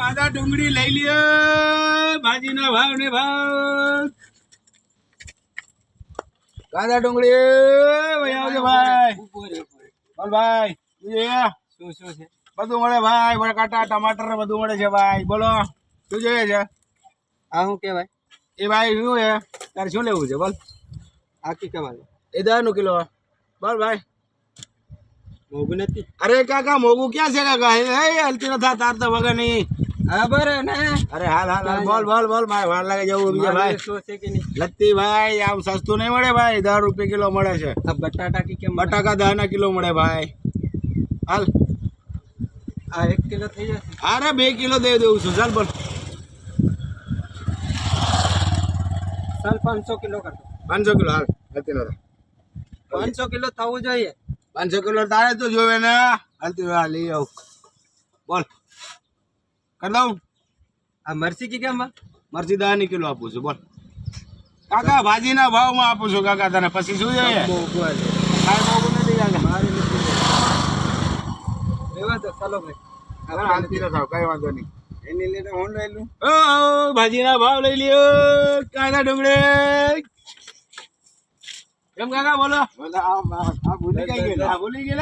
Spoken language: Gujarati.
કાંદા ડુંગળી લઈ લ્યો ભાજીના ભાવ ને ભાવ કાંદા ડુંગળી ભાઈ આવજો ભાઈ બોલ ભાઈ શું છે બધું મળે ભાઈ બટાકા ટમાટર બધું મળે છે ભાઈ બોલો શું જોઈએ છે આ શું કહેવાય એ ભાઈ શું છે તારે શું લેવું છે બોલ આખી કહેવાય એ 10 કિલો બોલ ભાઈ મોગું નથી અરે કાકા મોગું ક્યાં છે કાકા એ હલતી નથી તાર તો વગર નહીં બરાબર ને અરે હાલ હાલ હાલ બોલ બોલ બોલ ભાઈ વાર લાગે જવું બીજા ભાઈ શું છે કે નહીં લત્તી ભાઈ આમ સસ્તું નહીં મળે ભાઈ 10 રૂપિયા કિલો મળે છે આ બટાટા કી કેમ બટાકા 10 કિલો મળે ભાઈ હાલ આ 1 કિલો થઈ જશે અરે 2 કિલો દે દેવું છું ચાલ બોલ ચાલ 500 કિલો કરતો 500 કિલો હાલ લત્તી નો 500 કિલો થવું જોઈએ 500 કિલો તારે તો જોવે ને હાલતી લઈ આવ બોલ કર દઉં આ મરસી કી કેમ મરચી 10 કિલો આપું છું બોલ કાકા ભાજીના ભાવમાં આપું છું કાકા તને પછી શું જોઈએ કાંઈ મોંઘું નથી કાકા મારી નથી લેવા દો ચાલો ભાઈ હવે હાલતી ન થાવ કઈ વાંધો નહીં એની લઈને હું લઈ લઉં ઓ ભાજીના ભાવ લઈ લ્યો કાંદા ડુંગળી કેમ કાકા બોલો આ ભૂલી ગઈ ભૂલી ગયેલા